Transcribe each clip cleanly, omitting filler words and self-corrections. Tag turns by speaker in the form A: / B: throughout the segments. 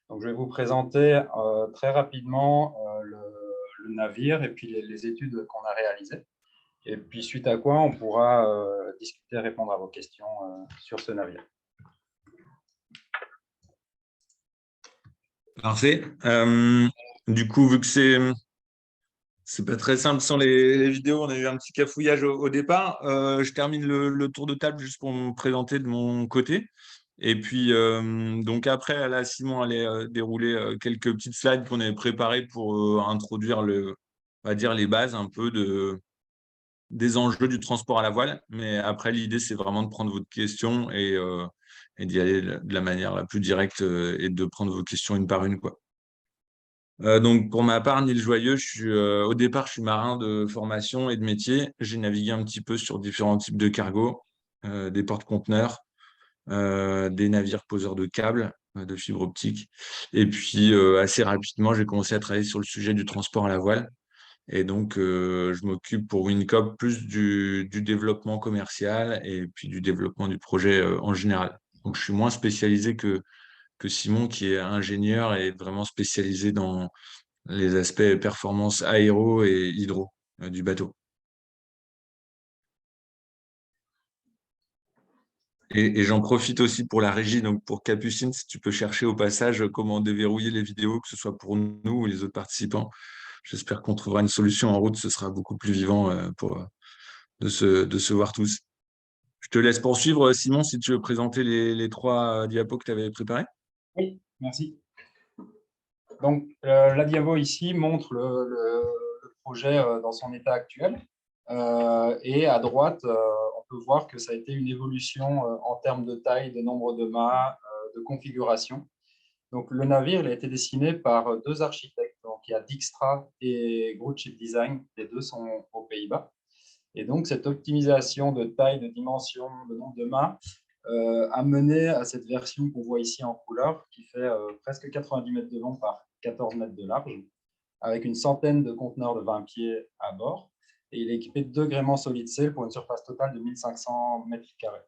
A: Donc, je vais vous présenter très rapidement le navire et puis les études qu'on a réalisées. Et puis, suite à quoi, on pourra discuter et répondre à vos questions sur ce navire.
B: Parfait. Du coup, vu que c'est pas très simple sans les vidéos, on a eu un petit cafouillage au départ. Je termine le tour de table juste pour me présenter de mon côté. Et puis, donc après, là, Simon allait dérouler quelques petites slides qu'on avait préparées pour introduire on va dire les bases un peu des enjeux du transport à la voile. Mais après, l'idée, c'est vraiment de prendre votre question et d'y aller de la manière la plus directe et de prendre vos questions une par une, quoi. Donc pour ma part, Nil Joyeux, au départ, je suis marin de formation et de métier. J'ai navigué un petit peu sur différents types de cargos, des porte-conteneurs, des navires poseurs de câbles, de fibre optique. Et puis assez rapidement, j'ai commencé à travailler sur le sujet du transport à la voile. Et donc je m'occupe pour Wincop plus du développement commercial et puis du développement du projet en général. Donc je suis moins spécialisé que Simon, qui est ingénieur et vraiment spécialisé dans les aspects performance aéro et hydro du bateau. Et j'en profite aussi pour la régie, donc pour Capucine, si tu peux chercher au passage comment déverrouiller les vidéos, que ce soit pour nous ou les autres participants. J'espère qu'on trouvera une solution en route, ce sera beaucoup plus vivant de se voir tous. Je te laisse poursuivre, Simon, si tu veux présenter les trois diapos que tu avais préparés.
A: Oui, merci. Donc, la diapo ici montre le projet dans son état actuel. Et à droite, on peut voir que ça a été une évolution en termes de taille, de nombre de mâts, de configuration. Donc, le navire il a été dessiné par deux architectes. Donc, il y a Dijkstra et Groot Ship Design. Les deux sont aux Pays-Bas. Et donc, cette optimisation de taille, de dimension, de nombre de mâts a mené à cette version qu'on voit ici en couleur, qui fait presque 90 mètres de long par 14 mètres de large, avec une centaine de conteneurs de 20 pieds à bord. Et il est équipé de deux gréements solid sail pour une surface totale de 1500 mètres carrés.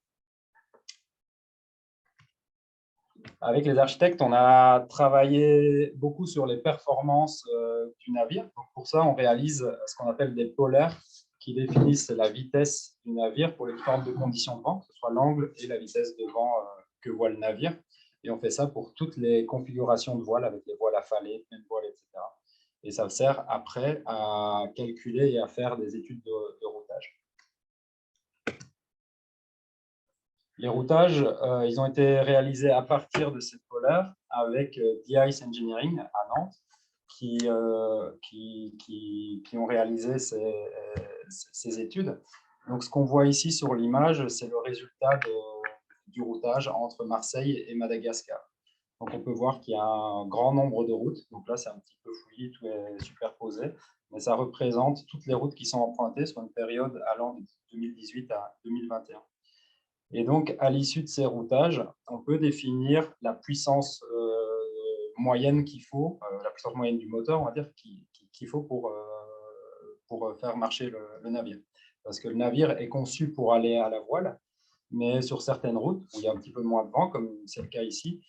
A: Avec les architectes, on a travaillé beaucoup sur les performances du navire. Donc pour ça, on réalise ce qu'on appelle des polaires qui définissent la vitesse du navire pour les différentes conditions de vent, que ce soit l'angle et la vitesse de vent que voit le navire. Et on fait ça pour toutes les configurations de voile, avec les voiles affalées, pleines voiles, etc. Et ça sert après à calculer et à faire des études de routage. Les routages, ils ont été réalisés à partir de cette polaire avec DICE Engineering à Nantes, qui ont réalisé ces études. Donc, ce qu'on voit ici sur l'image, c'est le résultat du routage entre Marseille et Madagascar. Donc, on peut voir qu'il y a un grand nombre de routes. Donc là, c'est un petit peu fouillis, tout est superposé. Mais ça représente toutes les routes qui sont empruntées sur une période allant de 2018 à 2021. Et donc, à l'issue de ces routages, on peut définir la puissance moyenne qu'il faut, la puissance moyenne du moteur, on va dire, qu'il faut pour faire marcher le navire. Parce que le navire est conçu pour aller à la voile, mais sur certaines routes où il y a un petit peu moins de vent, comme c'est le cas ici,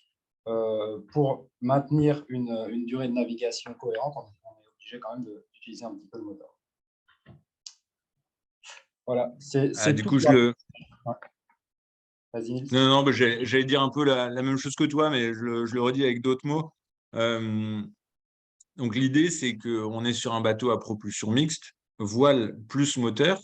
A: pour maintenir une durée de navigation cohérente, on est obligé quand même d'utiliser un petit peu le moteur. Voilà, c'est
B: Du
A: tout.
B: coup,
A: Vas-y, Nils.
B: non, bah, j'allais dire un peu la même chose que toi, mais je le redis avec d'autres mots. Donc l'idée, c'est qu'on est sur un bateau à propulsion mixte, voile plus moteur.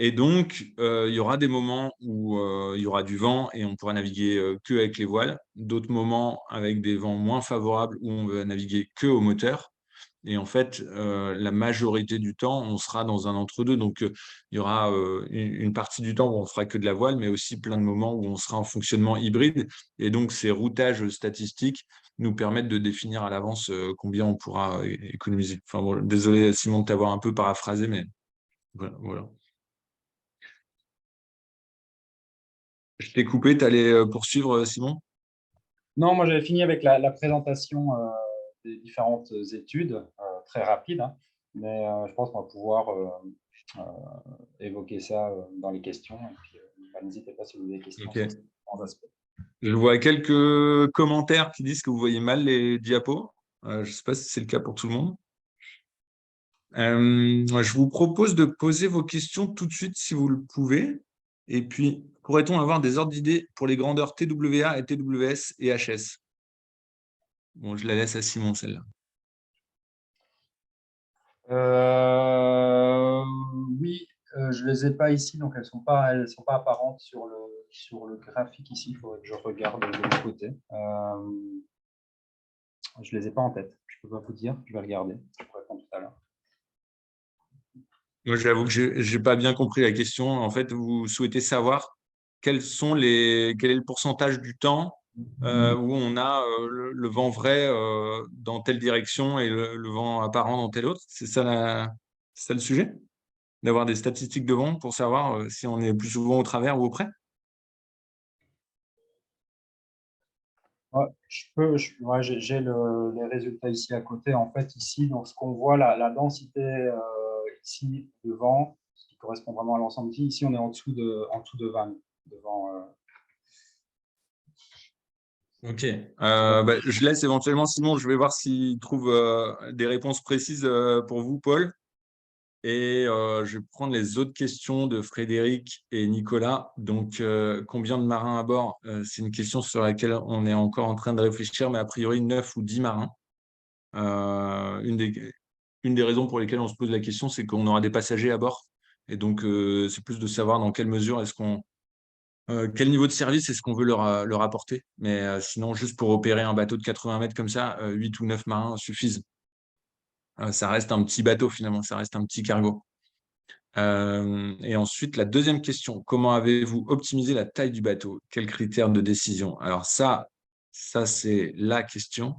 B: Et donc, il y aura des moments où il y aura du vent et on pourra naviguer que avec les voiles. D'autres moments avec des vents moins favorables où on va naviguer que au moteur. Et en fait, la majorité du temps, on sera dans un entre-deux. Donc, il y aura une partie du temps où on fera que de la voile, mais aussi plein de moments où on sera en fonctionnement hybride. Et donc, ces routages statistiques nous permettent de définir à l'avance combien on pourra économiser. Enfin, bon, désolé, Simon, de t'avoir un peu paraphrasé, mais voilà. Je t'ai coupé, tu allais poursuivre, Simon?
A: Non, moi j'avais fini avec la présentation des différentes études, très rapide, hein, mais je pense qu'on va pouvoir euh, évoquer ça dans les questions. Et puis, n'hésitez pas si vous avez des questions
B: Ok.
A: sur ces différents aspects.
B: Je vois quelques commentaires qui disent que vous voyez mal les diapos. Je ne sais pas si c'est le cas pour tout le monde. Je vous propose de poser vos questions tout de suite si vous le pouvez. Et puis, pourrait-on avoir des ordres d'idées pour les grandeurs TWA et TWS et HS? Bon, je la laisse à Simon, celle-là.
A: Oui, je les ai pas ici, donc elles sont pas apparentes sur le graphique ici. Il faudrait que je regarde de l'autre côté. Je les ai pas en tête. Je peux pas vous dire. Je vais regarder. Je vous réponds tout à l'heure.
B: Moi, j'avoue que je n'ai pas bien compris la question. En fait, vous souhaitez savoir quel est le pourcentage du temps où on a le vent vrai dans telle direction et le vent apparent dans telle autre. C'est ça le sujet? D'avoir des statistiques de vent pour savoir si on est plus souvent au travers ou au près?
A: Ouais, ouais, j'ai les résultats ici à côté. En fait, ici, donc, ce qu'on voit, la densité ici de vent, ce qui correspond vraiment à l'ensemble ici, on est en dessous de 20 devant.
B: Ok. Bah, je laisse éventuellement Simon, je vais voir s'il trouve des réponses précises pour vous, Paul. Et je vais prendre les autres questions de Frédéric et Nicolas. Donc, combien de marins à bord? C'est une question sur laquelle on est encore en train de réfléchir, mais a priori 9 ou 10 marins. Une des raisons pour lesquelles on se pose la question, c'est qu'on aura des passagers à bord. Et donc, c'est plus de savoir dans quelle mesure quel niveau de service est-ce qu'on veut leur apporter. Mais sinon, juste pour opérer un bateau de 80 mètres comme ça, 8 ou 9 marins suffisent. Ça reste un petit bateau finalement, ça reste un petit cargo. Et ensuite, la deuxième question, comment avez-vous optimisé la taille du bateau? Quels critères de décision? Alors ça c'est la question.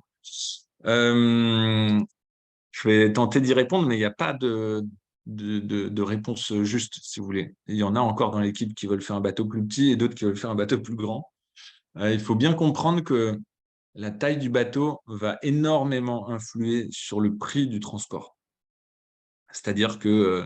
B: Euh, je vais tenter d'y répondre, mais il n'y a pas de réponse juste, si vous voulez. Il y en a encore dans l'équipe qui veulent faire un bateau plus petit et d'autres qui veulent faire un bateau plus grand. Il faut bien comprendre que la taille du bateau va énormément influer sur le prix du transport. C'est-à-dire que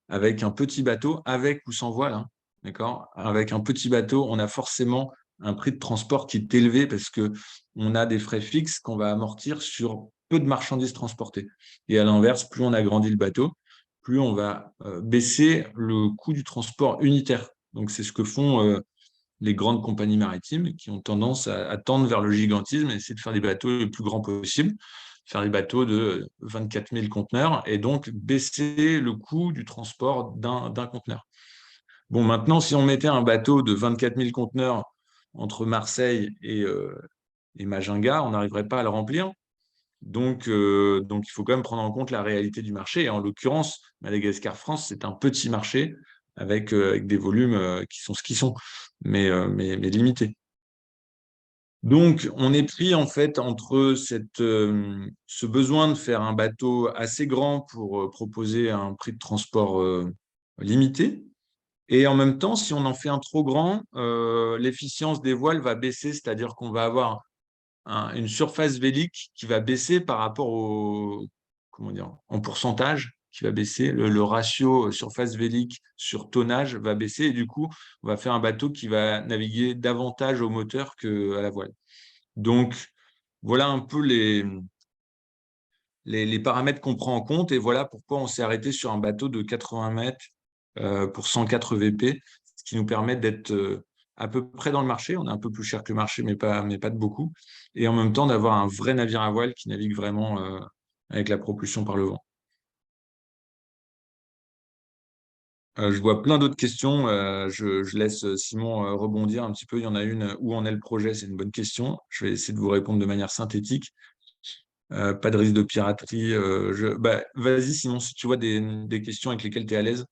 B: avec un petit bateau, avec ou sans voile, hein, d'accord? Avec un petit bateau, on a forcément un prix de transport qui est élevé parce que on a des frais fixes qu'on va amortir sur peu de marchandises transportées. Et à l'inverse, plus on agrandit le bateau, plus on va baisser le coût du transport unitaire. Donc, c'est ce que font les grandes compagnies maritimes qui ont tendance à tendre vers le gigantisme et essayer de faire des bateaux les plus grands possibles, faire des bateaux de 24 000 conteneurs et donc baisser le coût du transport d'un conteneur. Bon, maintenant, si on mettait un bateau de 24 000 conteneurs entre Marseille et Majinga, on n'arriverait pas à le remplir. Donc, il faut quand même prendre en compte la réalité du marché. Et en l'occurrence, Madagascar-France, c'est un petit marché avec des volumes qui sont ce qu'ils sont, mais limités. Donc, on est pris en fait entre ce besoin de faire un bateau assez grand pour proposer un prix de transport limité. Et en même temps, si on en fait un trop grand, l'efficience des voiles va baisser, c'est-à-dire qu'on va avoir une surface vélique qui va baisser par rapport comment dire, en pourcentage, qui va baisser. Le ratio surface vélique sur tonnage va baisser et du coup, on va faire un bateau qui va naviguer davantage au moteur qu'à la voile. Donc, voilà un peu les paramètres qu'on prend en compte et voilà pourquoi on s'est arrêté sur un bateau de 80 mètres pour 104 VP, ce qui nous permet d'être à peu près dans le marché. On est un peu plus cher que le marché, mais pas de beaucoup. Et en même temps, d'avoir un vrai navire à voile qui navigue vraiment avec la propulsion par le vent. Je vois plein d'autres questions. Je laisse Simon rebondir un petit peu. Il y en a une, où en est le projet? C'est une bonne question. Je vais essayer de vous répondre de manière synthétique. Pas de risque de piraterie. Bah, vas-y, Simon, si tu vois des questions avec lesquelles tu es à l'aise.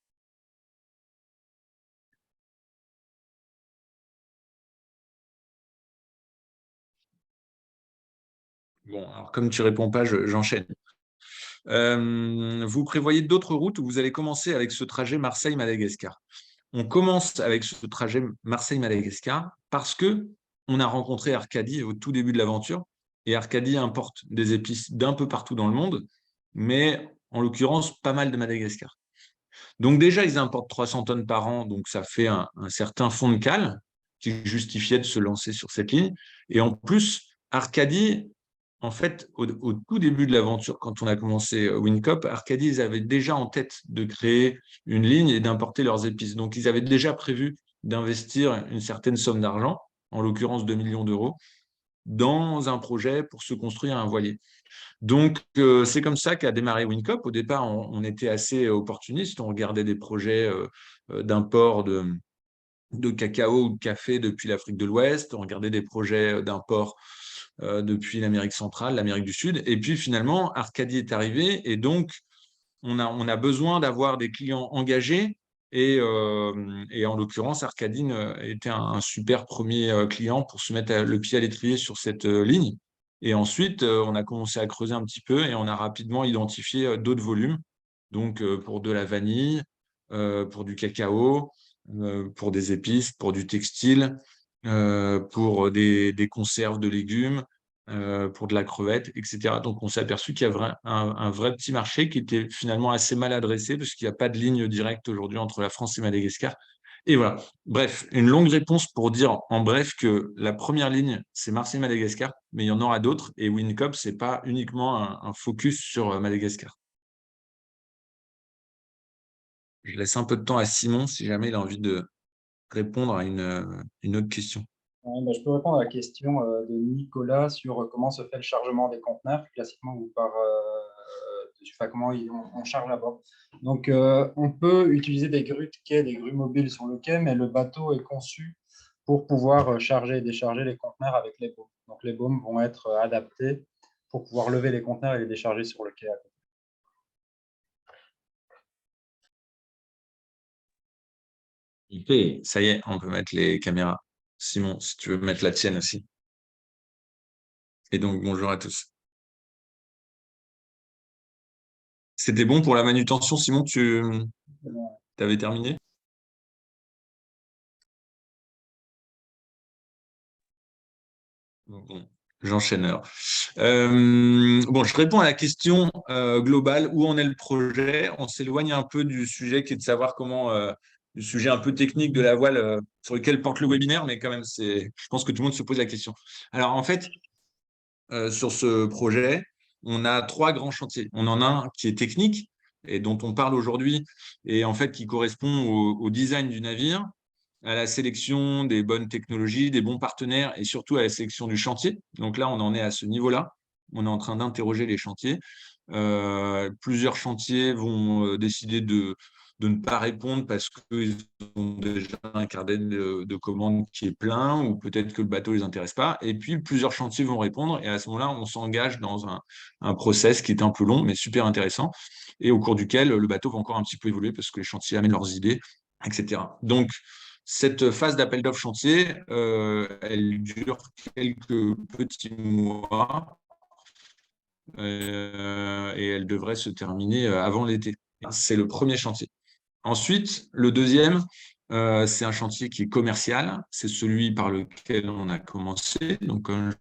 B: Bon, alors comme tu réponds pas, j'enchaîne. Vous prévoyez d'autres routes ou vous allez commencer avec ce trajet Marseille-Madagascar? On commence avec ce trajet Marseille-Madagascar parce que on a rencontré Arcadie au tout début de l'aventure et Arcadie importe des épices d'un peu partout dans le monde, mais en l'occurrence pas mal de Donc déjà, ils importent 300 tonnes par an, donc ça fait un certain fond de cale qui justifiait de se lancer sur cette ligne. Et en plus, Arcadie, en fait, au tout début de l'aventure, quand on a commencé WinCop, Arcadie, ils avaient déjà en tête de créer une ligne et d'importer leurs épices. Donc, ils avaient déjà prévu d'investir une certaine somme d'argent, en l'occurrence 2 millions d'euros, dans un projet pour se construire un voilier. Donc, c'est comme ça qu'a démarré WinCop. Au départ, on était assez opportuniste. On regardait des projets d'import de cacao ou de café depuis l'Afrique de l'Ouest. On regardait des projets d'import depuis l'Amérique centrale, l'Amérique du Sud. Et puis, finalement, Arcadie est arrivé. Et donc, on a besoin d'avoir des clients engagés. Et en l'occurrence, Arcadie était un super premier client pour se mettre le pied à l'étrier sur cette ligne. Et ensuite, on a commencé à creuser un petit peu et on a rapidement identifié d'autres volumes. Donc, pour de la vanille, pour du cacao, pour des épices, pour du textile, pour des conserves de légumes, pour de la crevette, etc. Donc, on s'est aperçu qu'il y avait un vrai petit marché qui était finalement assez mal adressé parce qu'il n'y a pas de ligne directe aujourd'hui entre la France et Madagascar. Et voilà. Bref, une longue réponse pour dire en bref que la première ligne, c'est Marseille-Madagascar, mais il y en aura d'autres. Et WinCop, ce n'est pas uniquement un focus sur Madagascar. Je laisse un peu de temps à Simon si jamais il a envie de répondre à une autre question.
A: Je peux répondre à la question de Nicolas sur comment se fait le chargement des conteneurs, classiquement ou comment on charge à bord. Donc, on peut utiliser des grues de quai, des grues mobiles sur le quai, mais le bateau est conçu pour pouvoir charger et décharger les conteneurs avec les baumes. Donc, les baumes vont être adaptés pour pouvoir lever les conteneurs et les décharger sur le quai.
B: Ok, ça y est, on peut mettre les caméras. Simon, si tu veux mettre la tienne aussi. Et donc, bonjour à tous. C'était bon pour la manutention, Simon, tu avais terminé? Bon, j'enchaîne alors. Bon, je réponds à la question globale, où en est le projet? On s'éloigne un peu du sujet qui est de savoir comment, du sujet un peu technique de la voile sur lequel porte le webinaire, mais quand même, je pense que tout le monde se pose la question. Alors, en fait, sur ce projet, on a trois grands chantiers. On en a un qui est technique et dont on parle aujourd'hui et en fait qui correspond au design du navire, à la sélection des bonnes technologies, des bons partenaires et surtout à la sélection du chantier. Donc là, on en est à ce niveau-là. On est en train d'interroger les chantiers. Plusieurs chantiers vont décider de ne pas répondre parce qu'ils ont déjà un carnet de commandes qui est plein ou peut-être que le bateau ne les intéresse pas. Et puis, plusieurs chantiers vont répondre et à ce moment-là, on s'engage dans un process qui est un peu long mais super intéressant et au cours duquel le bateau va encore un petit peu évoluer parce que les chantiers amènent leurs idées, etc. Donc, cette phase d'appel d'offres chantier, elle dure quelques petits mois et elle devrait se terminer avant l'été. C'est le premier chantier. Ensuite, le deuxième, c'est un chantier qui est commercial. C'est celui par lequel on a commencé. Donc, comme je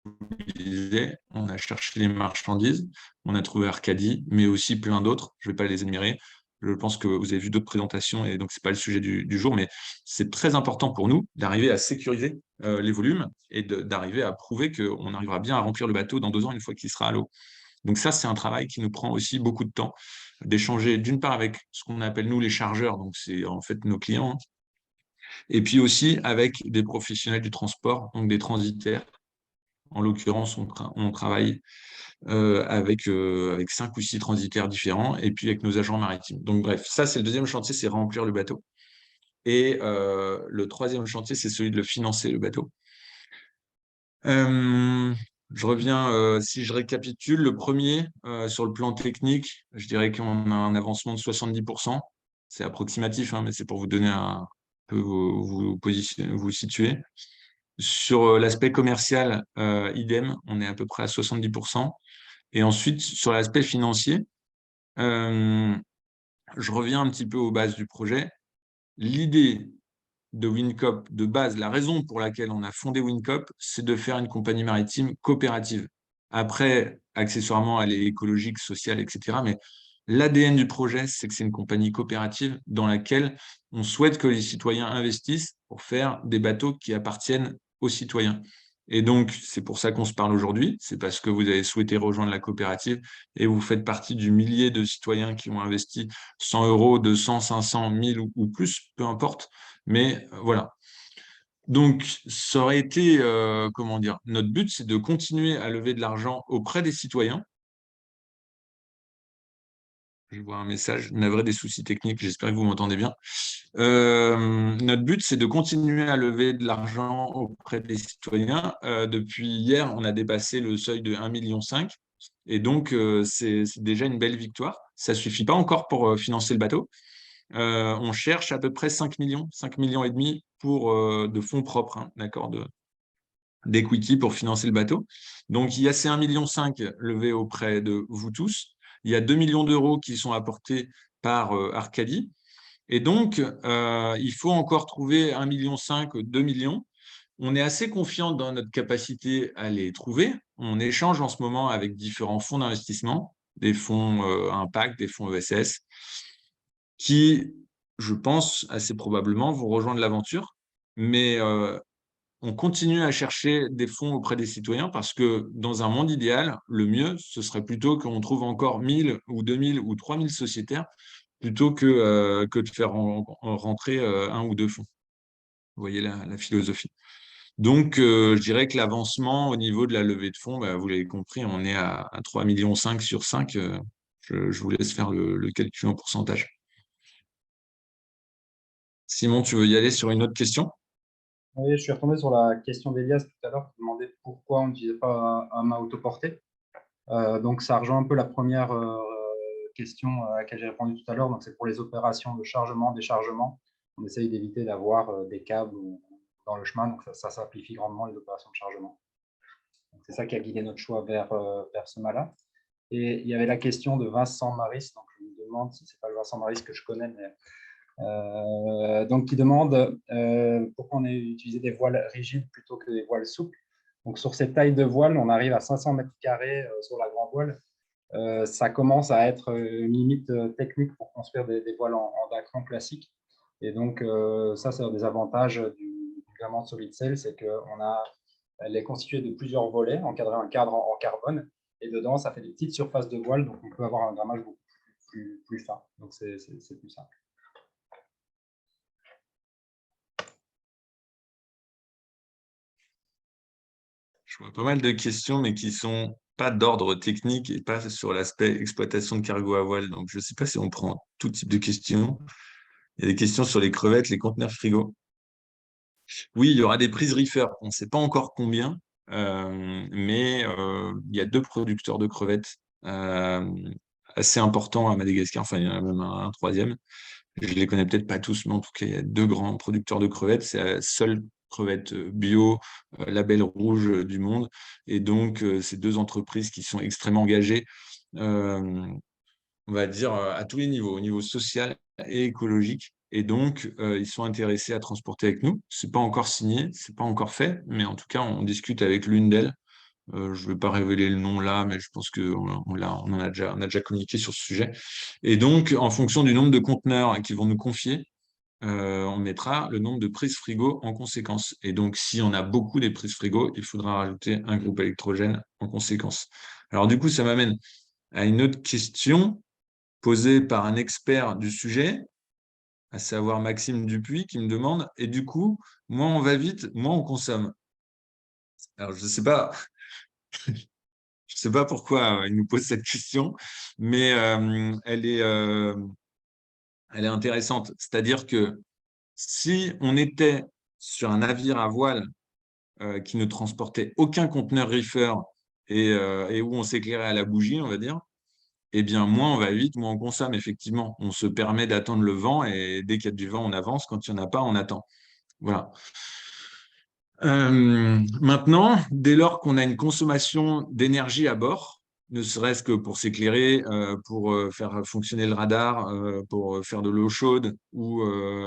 B: vous le disais, on a cherché les marchandises, on a trouvé Arcadie, mais aussi plein d'autres. Je ne vais pas les énumérer. Je pense que vous avez vu d'autres présentations et donc ce n'est pas le sujet du jour, mais c'est très important pour nous d'arriver à sécuriser les volumes et d'arriver à prouver qu'on arrivera bien à remplir le bateau dans 2 ans une fois qu'il sera à l'eau. Donc ça, c'est un travail qui nous prend aussi beaucoup de temps, d'échanger d'une part avec ce qu'on appelle nous les chargeurs, donc c'est en fait nos clients, hein, et puis aussi avec des professionnels du transport, donc des transitaires. En l'occurrence, on travaille avec 5 ou 6 transitaires différents et puis avec nos agents maritimes. Donc bref, ça c'est le deuxième chantier, c'est remplir le bateau. Et le troisième chantier, c'est celui de le financer, le bateau. Je reviens, si je récapitule, le premier, sur le plan technique, je dirais qu'on a un avancement de 70%. C'est approximatif, hein, mais c'est pour vous donner un peu vous situer. Sur l'aspect commercial, idem, on est à peu près à 70%. Et ensuite, sur l'aspect financier, je reviens un petit peu aux bases du projet. L'idée de WinCop, de base, la raison pour laquelle on a fondé WinCop, c'est de faire une compagnie maritime coopérative. Après, accessoirement, elle est écologique, sociale, etc. Mais L'ADN du projet, c'est que c'est une compagnie coopérative dans laquelle on souhaite que les citoyens investissent pour faire des bateaux qui appartiennent aux citoyens. Et donc, c'est pour ça qu'on se parle aujourd'hui. C'est parce que vous avez souhaité rejoindre la coopérative et vous faites partie du millier de citoyens qui ont investi 100 euros, 200, 500, 1000 ou plus, peu importe. Mais voilà. Donc, ça aurait été, comment dire, notre but, c'est de continuer à lever de l'argent auprès des citoyens. Je vois un message, navré des soucis techniques, j'espère que vous m'entendez bien. Notre but, c'est de continuer à lever de l'argent auprès des citoyens. Depuis hier, on a dépassé le seuil de 1,5 million. Et donc, c'est déjà une belle victoire. Ça ne suffit pas encore pour financer le bateau. On cherche à peu près 5 millions, 5 millions et demi de fonds propres, hein, d'accord, d'equity pour financer le bateau. Donc, il y a ces 1,5 million levés auprès de vous tous. Il y a 2 millions d'euros qui sont apportés par Arcadie. Et donc, il faut encore trouver 1,5 million, 2 millions. On est assez confiant dans notre capacité à les trouver. On échange en ce moment avec différents fonds d'investissement, des fonds impact, des fonds ESS, qui, je pense, assez probablement vont rejoindre l'aventure. Mais on continue à chercher des fonds auprès des citoyens parce que dans un monde idéal, le mieux, ce serait plutôt qu'on trouve encore 1000 ou 2000 ou 3000 sociétaires plutôt que de faire rentrer un ou deux fonds. Vous voyez la philosophie. Donc, je dirais que l'avancement au niveau de la levée de fonds, bah, vous l'avez compris, on est à 3,5 millions sur 5. Je vous laisse faire le calcul en pourcentage. Simon, tu veux y aller sur une autre question?
A: Oui, je suis retombé sur la question d'Elias tout à l'heure qui demandait pourquoi on n'utilisait pas un mât autoporté. Donc, ça rejoint un peu la première question à laquelle j'ai répondu tout à l'heure. Donc, c'est pour les opérations de chargement, déchargement. On essaye d'éviter d'avoir des câbles dans le chemin. Donc, ça simplifie grandement les opérations de chargement. C'est ça qui a guidé notre choix vers ce mât-là. Et il y avait la question de Vincent Maris. Donc, je me demande si ce n'est pas le Vincent Maris que je connais, mais donc, qui demande pourquoi on a utilisé des voiles rigides plutôt que des voiles souples. Donc, sur cette taille de voile, on arrive à 500 mètres carrés sur la grand voile. Ça commence à être une limite technique pour construire des voiles en Dacron classique. Et donc, ça, c'est un des avantages du diamant solid sail, c'est elle est constituée de plusieurs volets, encadrés un cadre en carbone. Et dedans, ça fait des petites surfaces de voile, donc on peut avoir un grammage beaucoup plus fin. Donc, c'est plus simple.
B: Je vois pas mal de questions, mais qui sont pas d'ordre technique et pas sur l'aspect exploitation de cargo à voile. Donc, je ne sais pas si on prend tout type de questions. Il y a des questions sur les crevettes, les conteneurs frigo. Oui, il y aura des prises reefer. On ne sait pas encore combien, mais il y a deux producteurs de crevettes assez importants à Madagascar. Enfin, il y en a même un troisième. Je ne les connais peut-être pas tous, mais en tout cas, il y a deux grands producteurs de crevettes. C'est la seule crevette bio, label rouge du monde. Et donc, ces deux entreprises qui sont extrêmement engagées, on va dire, à tous les niveaux, au niveau social et écologique. Et donc, ils sont intéressés à transporter avec nous. Ce n'est pas encore signé, ce n'est pas encore fait, mais en tout cas, on discute avec l'une d'elles. Je ne vais pas révéler le nom là, mais je pense on a déjà communiqué sur ce sujet. Et donc, en fonction du nombre de conteneurs qu'ils vont nous confier, on mettra le nombre de prises frigo en conséquence. Et donc, si on a beaucoup des prises frigo, il faudra rajouter un groupe électrogène en conséquence. Alors, du coup, ça m'amène à une autre question posée par un expert du sujet, à savoir Maxime Dupuis, qui me demande, et du coup, moins on va vite, moins on consomme. Alors, je ne sais pas, je sais pas pourquoi il nous pose cette question, mais elle est intéressante. C'est-à-dire que si on était sur un navire à voile qui ne transportait aucun conteneur reefer et où on s'éclairait à la bougie, on va dire, eh bien, moins on va vite, moins on consomme, effectivement. On se permet d'attendre le vent et dès qu'il y a du vent, on avance. Quand il n'y en a pas, on attend. Voilà. Maintenant, dès lors qu'on a une consommation d'énergie à bord, ne serait-ce que pour s'éclairer, pour faire fonctionner le radar, pour faire de l'eau chaude ou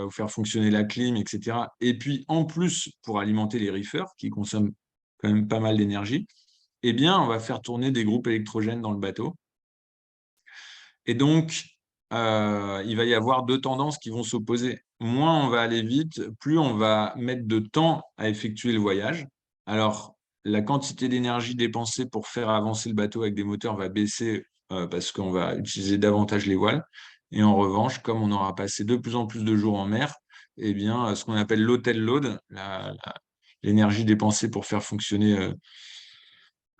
B: faire fonctionner la clim, etc. Et puis, en plus, pour alimenter les reefers, qui consomment quand même pas mal d'énergie, eh bien, on va faire tourner des groupes électrogènes dans le bateau. Et donc, il va y avoir deux tendances qui vont s'opposer. Moins on va aller vite, plus on va mettre de temps à effectuer le voyage. Alors, la quantité d'énergie dépensée pour faire avancer le bateau avec des moteurs va baisser parce qu'on va utiliser davantage les voiles. Et en revanche, comme on aura passé de plus en plus de jours en mer, eh bien, ce qu'on appelle l'hotel load, l'énergie dépensée pour faire fonctionner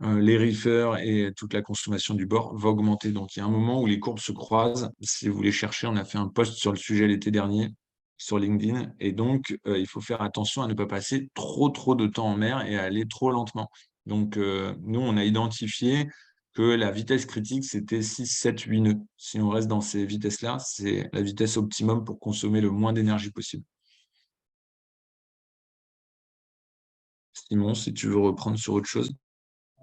B: les reefers et toute la consommation du bord va augmenter. Donc, il y a un moment où les courbes se croisent. Si vous voulez chercher, on a fait un post sur le sujet l'été dernier sur LinkedIn. Et donc, il faut faire attention à ne pas passer trop de temps en mer et à aller trop lentement. Donc, nous, on a identifié que la vitesse critique, c'était 6, 7, 8 nœuds. Si on reste dans ces vitesses-là, c'est la vitesse optimum pour consommer le moins d'énergie possible. Simon, si tu veux reprendre sur autre chose.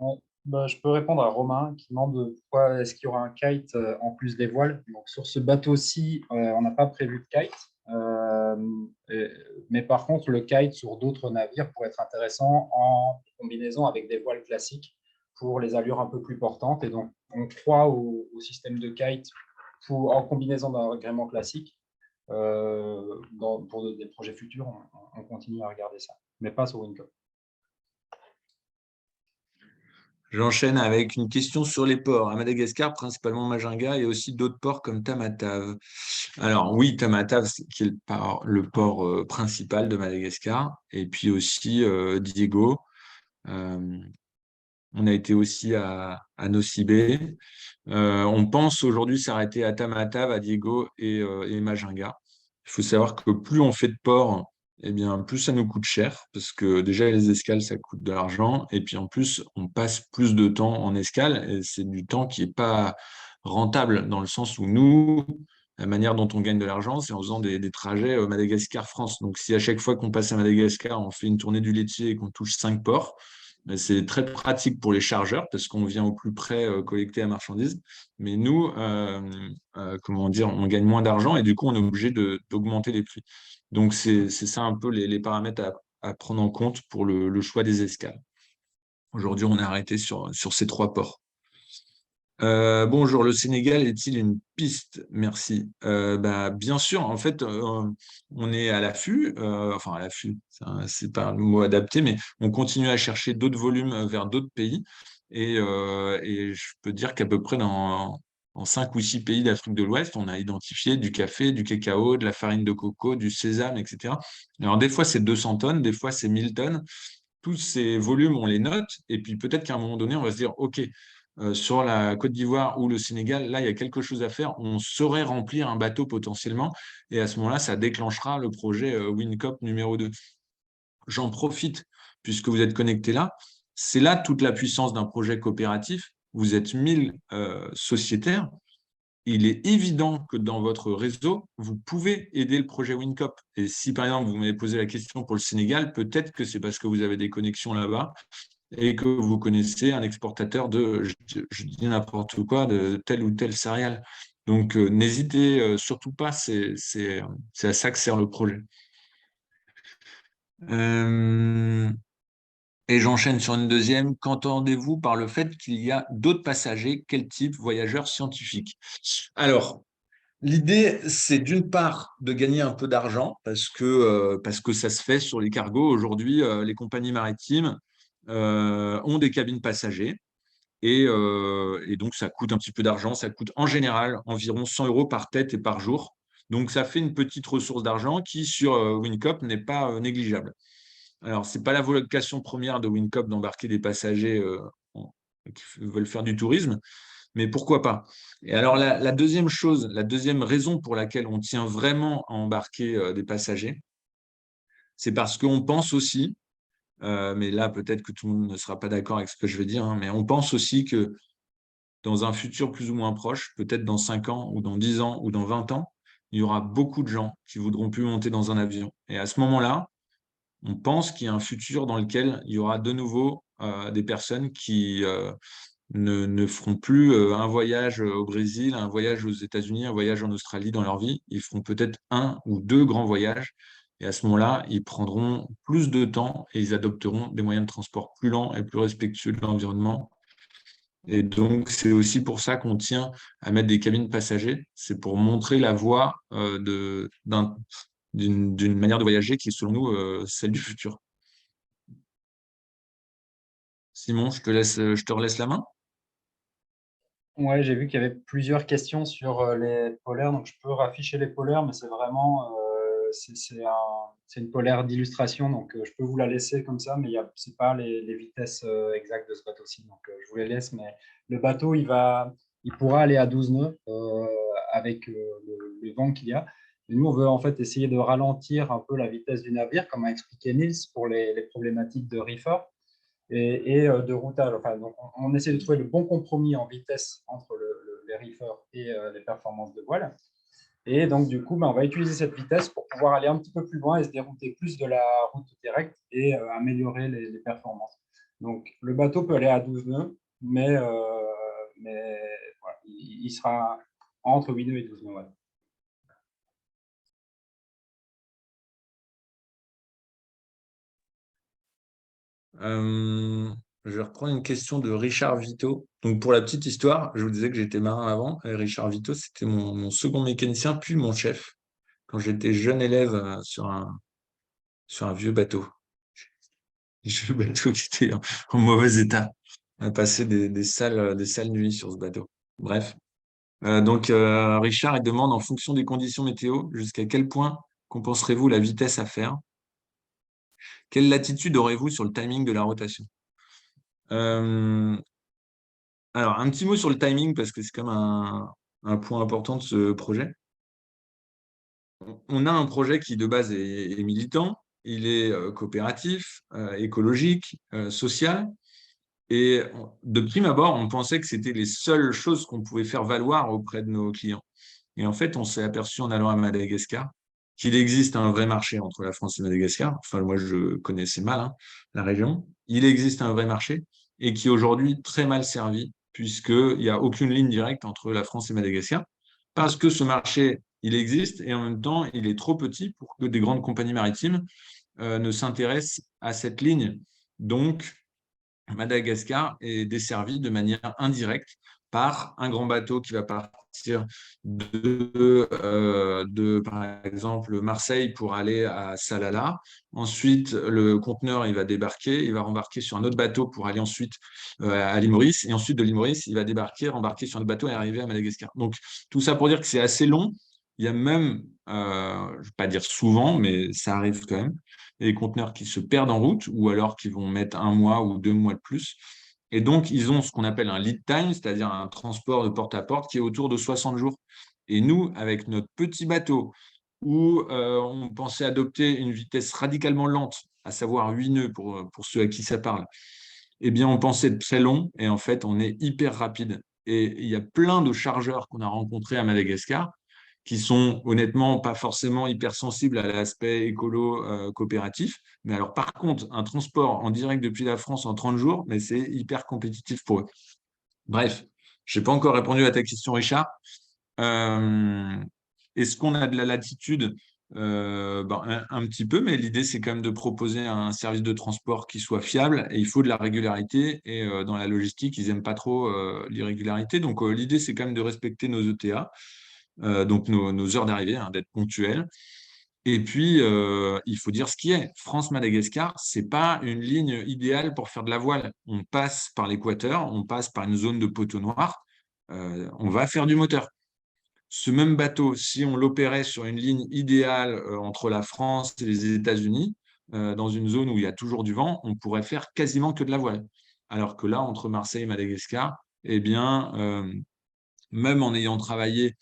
A: Ouais. Bah, je peux répondre à Romain qui demande pourquoi est-ce qu'il y aura un kite en plus des voiles. Donc, sur ce bateau-ci, on n'a pas prévu de kite. Et- mais par contre, le kite sur d'autres navires pourrait être intéressant en combinaison avec des voiles classiques pour les allures un peu plus portantes. Et donc, on croit au système de kite en combinaison d'un agrément classique. Pour des projets futurs, on continue à regarder ça, mais pas sur WinCop.
B: J'enchaîne avec une question sur les ports. À Madagascar, principalement Majinga et aussi d'autres ports comme Tamatave. Alors oui, Tamatave, qui est le port principal de Madagascar, et puis aussi Diego. Euh, on a été aussi à Nosy Be. On pense aujourd'hui s'arrêter à Tamatave, à Diego et Majinga. Il faut savoir que plus on fait de ports, eh bien, plus ça nous coûte cher, parce que déjà les escales, ça coûte de l'argent, et puis en plus, on passe plus de temps en escale, et c'est du temps qui n'est pas rentable, dans le sens où nous, la manière dont on gagne de l'argent, c'est en faisant des trajets Madagascar-France. Donc si à chaque fois qu'on passe à Madagascar, on fait une tournée du laitier et qu'on touche 5 ports, ben, c'est très pratique pour les chargeurs, parce qu'on vient au plus près collecter la marchandise. Mais nous, comment dire, on gagne moins d'argent et du coup, on est obligé d'augmenter les prix. Donc, c'est ça un peu les paramètres à prendre en compte pour le choix des escales. Aujourd'hui, on est arrêté sur ces 3 ports. Bonjour, le Sénégal est-il une piste? Merci. Bah, bien sûr, en fait, on est à l'affût, enfin à l'affût, c'est pas le mot adapté, mais on continue à chercher d'autres volumes vers d'autres pays. Et je peux dire qu'à peu près en 5 ou 6 pays d'Afrique de l'Ouest, on a identifié du café, du cacao, de la farine de coco, du sésame, etc. Alors, des fois, c'est 200 tonnes, des fois, c'est 1000 tonnes. Tous ces volumes, on les note, et puis peut-être qu'à un moment donné, on va se dire, OK, sur la Côte d'Ivoire ou le Sénégal, là, il y a quelque chose à faire, on saurait remplir un bateau potentiellement, et à ce moment-là, ça déclenchera le projet WinCop numéro 2. J'en profite, puisque vous êtes connectés là, c'est là toute la puissance d'un projet coopératif. Vous êtes 1000 sociétaires, il est évident que dans votre réseau, vous pouvez aider le projet WinCop. Et si, par exemple, vous m'avez posé la question pour le Sénégal, peut-être que c'est parce que vous avez des connexions là-bas et que vous connaissez un exportateur de, je dis n'importe quoi, de telle ou telle céréale. Donc, n'hésitez surtout pas, c'est à ça que sert le projet. Euh, et j'enchaîne sur une deuxième. Qu'entendez-vous par le fait qu'il y a d'autres passagers? Quel type? Voyageurs scientifiques? Alors, l'idée, c'est d'une part de gagner un peu d'argent parce que ça se fait sur les cargos. Aujourd'hui, les compagnies maritimes ont des cabines passagers et donc ça coûte un petit peu d'argent. Ça coûte en général environ 100 euros par tête et par jour. Donc ça fait une petite ressource d'argent qui, sur WinCop, n'est pas négligeable. Alors, ce n'est pas la vocation première de WinCop d'embarquer des passagers qui veulent faire du tourisme, mais pourquoi pas? Et alors, la deuxième chose, la deuxième raison pour laquelle on tient vraiment à embarquer des passagers, c'est parce qu'on pense aussi, mais là, peut-être que tout le monde ne sera pas d'accord avec ce que je vais dire, hein, mais on pense aussi que dans un futur plus ou moins proche, peut-être dans 5 ans ou dans 10 ans ou dans 20 ans, il y aura beaucoup de gens qui voudront plus monter dans un avion. Et à ce moment-là, on pense qu'il y a un futur dans lequel il y aura de nouveau des personnes qui ne feront plus un voyage au Brésil, un voyage aux États-Unis, un voyage en Australie dans leur vie. Ils feront peut-être un ou deux grands voyages. Et à ce moment-là, ils prendront plus de temps et ils adopteront des moyens de transport plus lents et plus respectueux de l'environnement. Et donc, c'est aussi pour ça qu'on tient à mettre des cabines passagers. C'est pour montrer la voie d'une manière de voyager qui est, selon nous, celle du futur. Simon, je te relaisse la main.
A: Ouais, j'ai vu qu'il y avait plusieurs questions sur les polaires, donc je peux rafficher les polaires, mais c'est vraiment c'est une polaire d'illustration, donc je peux vous la laisser comme ça, mais c'est pas les vitesses exactes de ce bateau-ci, donc je vous les laisse. Mais le bateau, il pourra aller à 12 nœuds avec le vent qu'il y a. Et nous, on veut en fait essayer de ralentir un peu la vitesse du navire, comme a expliqué Niels pour les problématiques de reefer et de routage. Enfin, donc on essaie de trouver le bon compromis en vitesse entre les reefers et les performances de voile. Et donc, du coup, on va utiliser cette vitesse pour pouvoir aller un petit peu plus loin et se dérouter plus de la route directe et améliorer les performances. Donc, le bateau peut aller à 12 nœuds, mais voilà, il sera entre 8 nœuds et 12 nœuds. Ouais.
B: Euh, je vais reprendre une question de Richard Vito. Donc, pour la petite histoire, je vous disais que j'étais marin avant. Et Richard Vito, c'était mon second mécanicien, puis mon chef, quand j'étais jeune élève sur un vieux bateau. Un vieux bateau qui était en mauvais état. On a passé des sales nuits sur ce bateau. Bref. Richard, il demande, en fonction des conditions météo, jusqu'à quel point compenserez-vous la vitesse à faire? Quelle latitude aurez-vous sur le timing de la rotation? Euh, alors, un petit mot sur le timing, parce que c'est quand même un point important de ce projet. On a un projet qui, de base, est militant, il est coopératif, écologique, social. Et de prime abord, on pensait que c'était les seules choses qu'on pouvait faire valoir auprès de nos clients. Et en fait, on s'est aperçu en allant à Madagascar qu'il existe un vrai marché entre la France et Madagascar. Enfin, moi, je connaissais mal la région. Il existe un vrai marché et qui est aujourd'hui très mal servi puisqu'il n'y a aucune ligne directe entre la France et Madagascar parce que ce marché, il existe et en même temps, il est trop petit pour que des grandes compagnies maritimes ne s'intéressent à cette ligne. Donc, Madagascar est desservi de manière indirecte par un grand bateau qui va partir par exemple, Marseille pour aller à Salalah. Ensuite, le conteneur, il va débarquer, il va rembarquer sur un autre bateau pour aller ensuite à l'île Maurice. Et ensuite, de l'île Maurice, il va débarquer, rembarquer sur un autre bateau et arriver à Madagascar. Donc, tout ça pour dire que c'est assez long. Il y a même, je ne vais pas dire souvent, mais ça arrive quand même, des conteneurs qui se perdent en route ou alors qui vont mettre 1 mois ou 2 mois de plus. Et donc, ils ont ce qu'on appelle un lead time, c'est-à-dire un transport de porte à porte qui est autour de 60 jours. Et nous, avec notre petit bateau, où on pensait adopter une vitesse radicalement lente, à savoir 8 nœuds pour ceux à qui ça parle, eh bien, on pensait être très long et en fait, on est hyper rapide. Et il y a plein de chargeurs qu'on a rencontrés à Madagascar qui sont honnêtement pas forcément hyper sensibles à l'aspect écolo coopératif. Mais alors, par contre, un transport en direct depuis la France en 30 jours, mais c'est hyper compétitif pour eux. Bref, je n'ai pas encore répondu à ta question, Richard. Euh, Est-ce qu'on a de la latitude? Un petit peu, mais l'idée, c'est quand même de proposer un service de transport qui soit fiable et il faut de la régularité. Et dans la logistique, ils n'aiment pas trop l'irrégularité. Donc, l'idée, c'est quand même de respecter nos ETA, donc nos heures d'arrivée, d'être ponctuels. Et puis, il faut dire ce qui est. France-Madagascar, ce n'est pas une ligne idéale pour faire de la voile. On passe par l'équateur, on passe par une zone de poteau noir, on va faire du moteur. Ce même bateau, si on l'opérait sur une ligne idéale entre la France et les États-Unis, dans une zone où il y a toujours du vent, on pourrait faire quasiment que de la voile. Alors que là, entre Marseille et Madagascar, eh bien, même en ayant travaillé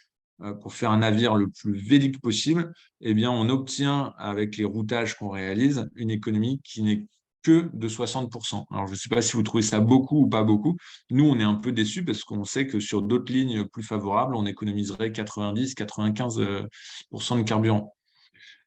B: pour faire un navire le plus vélique possible, eh bien, on obtient, avec les routages qu'on réalise, une économie qui n'est que de 60%. Alors, je ne sais pas si vous trouvez ça beaucoup ou pas beaucoup. Nous, on est un peu déçus parce qu'on sait que sur d'autres lignes plus favorables, on économiserait 90-95% de carburant.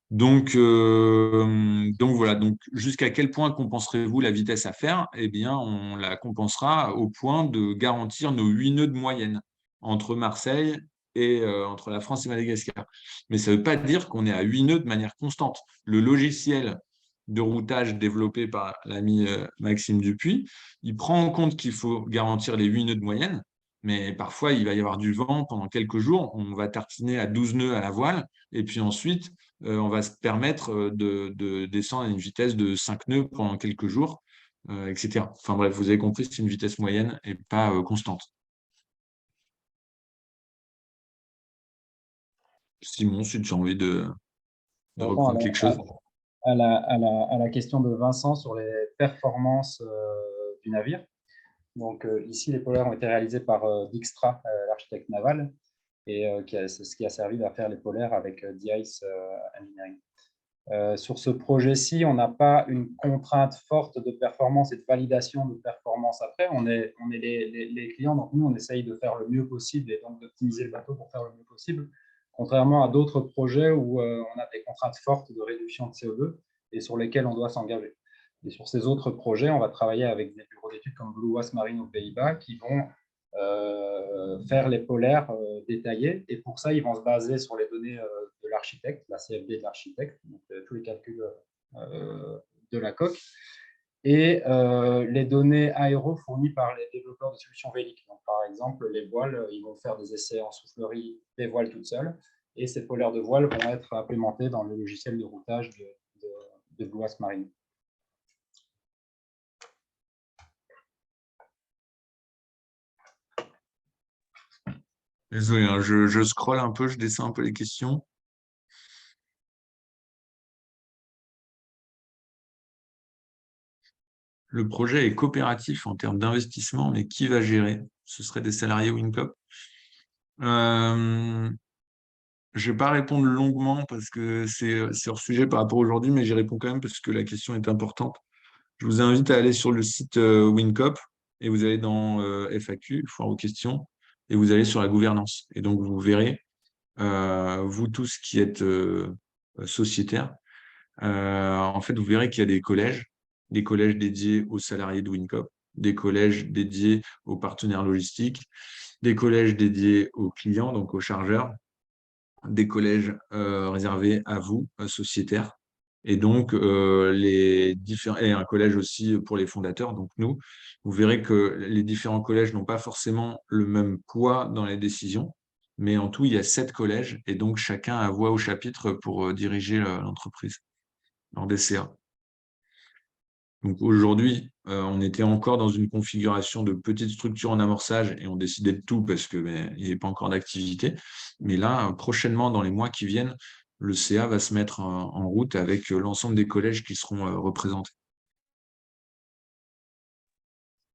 B: Donc voilà, donc jusqu'à quel point compenserez-vous la vitesse à faire? Eh bien, on la compensera au point de garantir nos 8 nœuds de moyenne entre Marseille et entre la France et Madagascar. Mais ça ne veut pas dire qu'on est à 8 nœuds de manière constante. Le logiciel de routage développé par l'ami Maxime Dupuis. Il prend en compte qu'il faut garantir les 8 nœuds de moyenne, mais parfois, il va y avoir du vent pendant quelques jours. On va tartiner à 12 nœuds à la voile, et puis ensuite, on va se permettre de descendre à une vitesse de 5 nœuds pendant quelques jours, etc. Enfin bref, vous avez compris, c'est une vitesse moyenne et pas constante. Simon, si tu as envie de
A: Je réponds
B: reprendre quelque chose.
A: à la question de Vincent sur les performances du navire. Donc, ici, les polaires ont été réalisés par Dijkstra, l'architecte naval, et c'est ce qui a servi à faire les polaires avec DICE Engineering. Sur ce projet-ci, on n'a pas une contrainte forte de performance et de validation de performance après. On est les clients, donc nous, on essaye de faire le mieux possible et donc d'optimiser le bateau pour faire le mieux possible, contrairement à d'autres projets où on a des contraintes fortes de réduction de CO2 et sur lesquels on doit s'engager. Et sur ces autres projets, on va travailler avec des bureaux d'études comme Blue Wasp Marine aux Pays-Bas qui vont faire les polaires détaillés. Et pour ça, ils vont se baser sur les données de l'architecte, la CFD de l'architecte, donc tous les calculs de la coque, et les données aéro fournies par les développeurs de solutions véliques. Donc, par exemple, les voiles, ils vont faire des essais en soufflerie des voiles toutes seules, et ces polaires de voiles vont être implémentés dans le logiciel de routage de Blue Wasp Marine.
B: Désolé, hein, je scrolle un peu, je descends un peu les questions. Le projet est coopératif en termes d'investissement, mais qui va gérer? Ce serait des salariés Wincop. Je ne vais pas répondre longuement parce que c'est hors sujet par rapport à aujourd'hui, mais j'y réponds quand même parce que la question est importante. Je vous invite à aller sur le site Wincop et vous allez dans FAQ, foire aux questions, et vous allez sur la gouvernance. Et donc, vous verrez, vous tous qui êtes sociétaires, en fait, vous verrez qu'il y a des collèges dédiés aux salariés de Wincop, des collèges dédiés aux partenaires logistiques, des collèges dédiés aux clients, donc aux chargeurs, des collèges réservés à vous, sociétaires, et donc et un collège aussi pour les fondateurs, donc nous. Vous verrez que les différents collèges n'ont pas forcément le même poids dans les décisions, mais en tout, il y a 7 collèges, et donc chacun a voix au chapitre pour diriger l'entreprise lors des CA. Donc aujourd'hui, on était encore dans une configuration de petite structure en amorçage et on décidait de tout parce qu'il n'y avait pas encore d'activité. Mais là, prochainement, dans les mois qui viennent, le CA va se mettre en route avec l'ensemble des collèges qui seront représentés.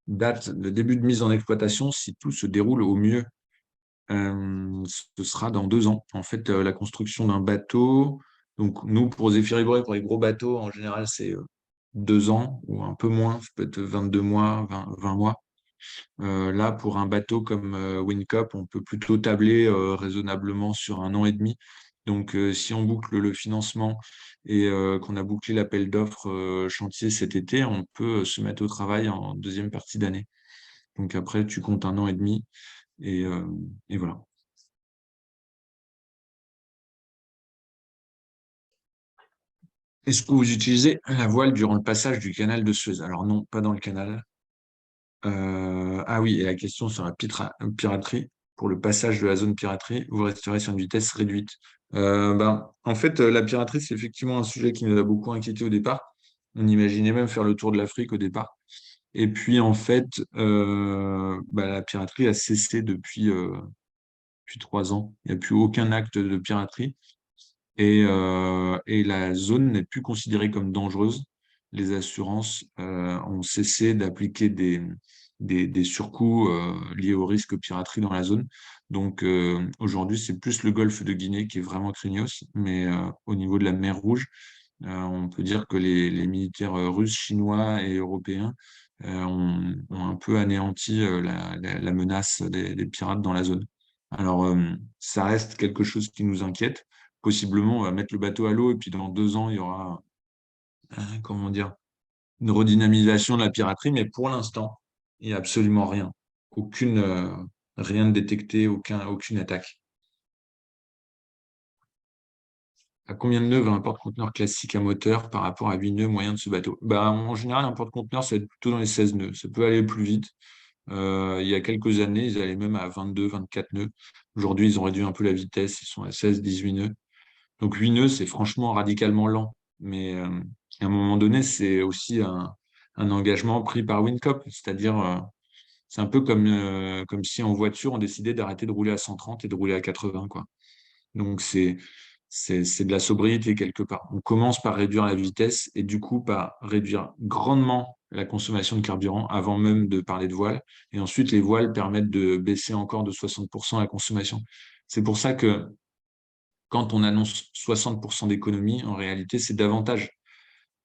B: Date de début de mise en exploitation, si tout se déroule au mieux, ce sera dans 2 ans. En fait, la construction d'un bateau, donc nous, pour Zéphyr Ivoire, pour les gros bateaux, en général, c'est 2 ans ou un peu moins, ça peut être 22 mois, 20 mois. Là, pour un bateau comme Wincop, on peut plutôt tabler raisonnablement sur 1 an et demi. Donc, si on boucle le financement et qu'on a bouclé l'appel d'offres chantier cet été, on peut se mettre au travail en deuxième partie d'année. Donc après, tu comptes 1 an et demi et voilà. Est-ce que vous utilisez la voile durant le passage du canal de Suez? Alors non, pas dans le canal. Ah oui, et la question sur la piraterie. Pour le passage de la zone piraterie, vous resterez sur une vitesse réduite. En fait, la piraterie, c'est effectivement un sujet qui nous a beaucoup inquiété au départ. On imaginait même faire le tour de l'Afrique au départ. Et puis, en fait, la piraterie a cessé depuis 3 ans. Il n'y a plus aucun acte de piraterie. Et la zone n'est plus considérée comme dangereuse. Les assurances ont cessé d'appliquer des surcoûts liés au risque piraterie dans la zone. Donc aujourd'hui, c'est plus le golfe de Guinée qui est vraiment craignos, mais au niveau de la mer Rouge, on peut dire que les militaires russes, chinois et européens ont un peu anéanti la menace des pirates dans la zone. Alors, ça reste quelque chose qui nous inquiète. Possiblement, on va mettre le bateau à l'eau et puis dans 2 ans, il y aura, comment dire, une redynamisation de la piraterie, mais pour l'instant, il n'y a absolument rien. Rien de détecté, aucune attaque. À combien de nœuds va un porte-conteneur classique à moteur par rapport à 8 nœuds moyens de ce bateau? Bah, en général, un porte-conteneur, ça va être plutôt dans les 16 nœuds. Ça peut aller plus vite. Il y a quelques années, ils allaient même à 22, 24 nœuds. Aujourd'hui, ils ont réduit un peu la vitesse. Ils sont à 16, 18 nœuds. Donc 8 nœuds, c'est franchement radicalement lent. Mais à un moment donné, c'est aussi un engagement pris par Wincop. C'est-à-dire, c'est un peu comme si en voiture, on décidait d'arrêter de rouler à 130 et de rouler à 80, quoi. Donc c'est de la sobriété quelque part. On commence par réduire la vitesse et du coup par réduire grandement la consommation de carburant avant même de parler de voiles. Et ensuite, les voiles permettent de baisser encore de 60% la consommation. C'est pour ça que quand on annonce 60% d'économie, en réalité, c'est davantage.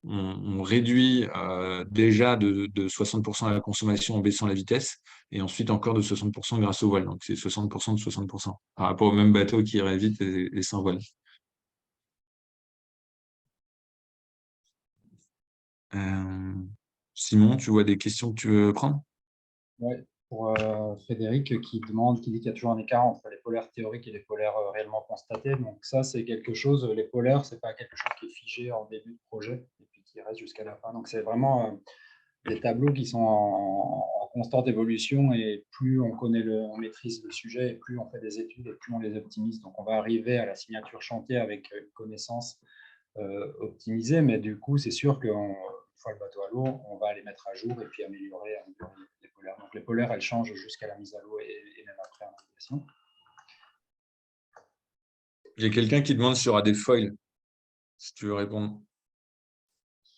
B: On réduit déjà de 60% la consommation en baissant la vitesse et ensuite encore de 60% grâce aux voiles. Donc c'est 60% de 60% par rapport au même bateau qui irait vite et sans voile. Euh, Simon, tu vois des questions que tu veux prendre?
A: Ouais, pour Frédéric qui dit qu'il y a toujours un écart entre les polaires théoriques et les polaires réellement constatés. Donc ça, c'est quelque chose, les polaires, c'est pas quelque chose qui est figé en début de projet et puis qui reste jusqu'à la fin. Donc c'est vraiment des tableaux qui sont en constante évolution et plus on connaît on maîtrise le sujet et plus on fait des études et plus on les optimise. Donc on va arriver à la signature chantier avec une connaissance optimisée, mais du coup, c'est sûr qu'une fois le bateau à l'eau, on va les mettre à jour et puis améliorer les polaires. Donc les polaires, elles changent jusqu'à la mise à l'eau et même après en navigation.
B: Il y a quelqu'un qui demande s'il y aura des foils, si tu veux répondre.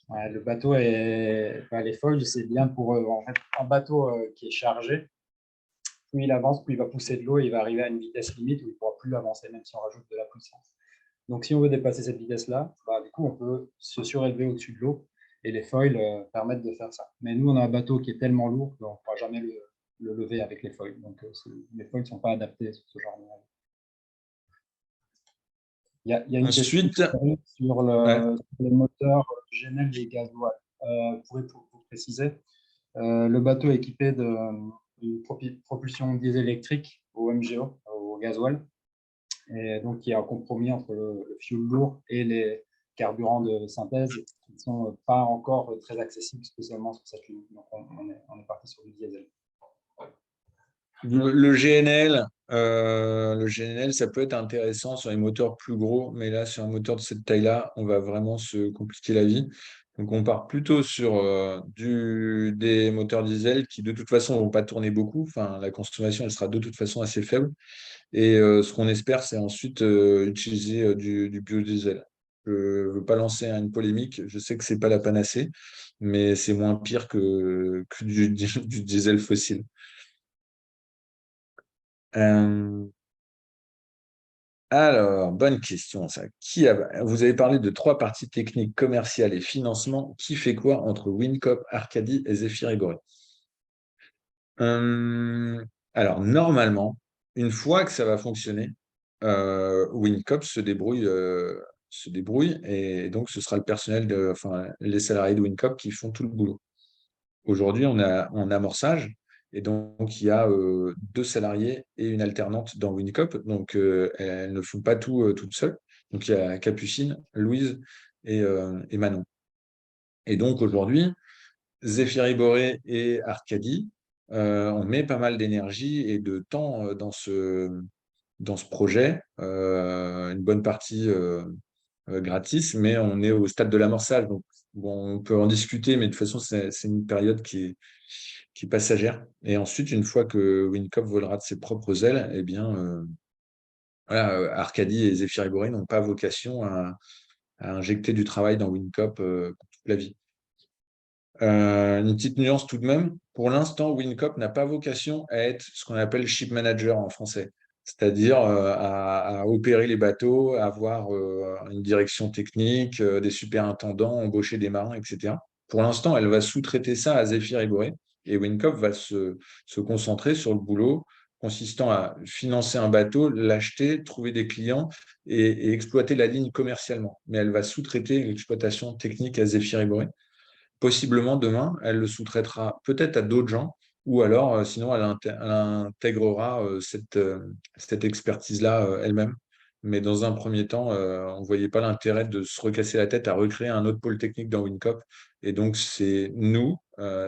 A: Ouais, le bateau est, enfin, les foils, c'est bien pour en fait, un bateau qui est chargé. Plus il avance, plus il va pousser de l'eau et il va arriver à une vitesse limite où il ne pourra plus avancer, même si on rajoute de la puissance. Donc, si on veut dépasser cette vitesse-là, bah, du coup, on peut se surélever au-dessus de l'eau et les foils permettent de faire ça. Mais nous, on a un bateau qui est tellement lourd qu'on ne pourra jamais le lever avec les foils. Donc, les foils ne sont pas adaptés sur ce genre de navire. Il y a une question
B: Ensuite,
A: sur,
B: ouais.
A: sur les moteurs GNL et gasoil. Vous pouvez pour préciser, le bateau est équipé d'une propulsion diesel électrique au MGO, au gasoil. Et donc, il y a un compromis entre le fuel lourd et les carburants de synthèse qui ne sont pas encore très accessibles, spécialement sur cette ligne. Donc, on est parti sur du diesel.
B: Le GNL, ça peut être intéressant sur les moteurs plus gros, mais là, sur un moteur de cette taille-là, on va vraiment se compliquer la vie. Donc, on part plutôt sur des moteurs diesel qui, de toute façon, ne vont pas tourner beaucoup. Enfin, la consommation, elle sera de toute façon assez faible. Et ce qu'on espère, c'est ensuite utiliser du biodiesel. Je ne veux pas lancer une polémique. Je sais que ce n'est pas la panacée, mais c'est moins pire que du diesel fossile. Euh, alors, bonne question, ça. Vous avez parlé de trois parties techniques, commerciales et financement. Qui fait quoi entre Wincop, Arcadie et Zephyr et Gorée? Euh, alors, normalement, une fois que ça va fonctionner, Wincop se débrouille et donc ce sera le personnel, enfin, les salariés de Wincop qui font tout le boulot. Aujourd'hui, on a en amorçage et donc il y a deux salariés et une alternante dans Wincop. Donc, elles ne font pas tout toutes seules. Donc, il y a Capucine, Louise et Manon. Et donc, aujourd'hui, Zéphyr Iboré et Arcadie, on met pas mal d'énergie et de temps dans ce projet, une bonne partie gratis, mais on est au stade de l'amorçage. Donc, bon, on peut en discuter, mais de toute façon, c'est une période qui est passagère. Et ensuite, une fois que Wincop volera de ses propres ailes, eh bien, voilà, Arcadie et Zéphyr Iboré n'ont pas vocation à injecter du travail dans Wincop pour toute la vie. Une petite nuance tout de même. Pour l'instant, Wincop n'a pas vocation à être ce qu'on appelle ship manager en français, c'est-à-dire à opérer les bateaux, à avoir une direction technique, des superintendants, embaucher des marins, etc. Pour l'instant, elle va sous-traiter ça à Zephyr et Boré et Wincop va se concentrer sur le boulot consistant à financer un bateau, l'acheter, trouver des clients et exploiter la ligne commercialement. Mais elle va sous-traiter l'exploitation technique à Zephyr et Boré. Possiblement, demain, elle le sous-traitera peut-être à d'autres gens, ou alors, sinon, elle intégrera cette expertise-là elle-même. Mais dans un premier temps, on ne voyait pas l'intérêt de se recasser la tête à recréer un autre pôle technique dans WinCop. Et donc, c'est nous,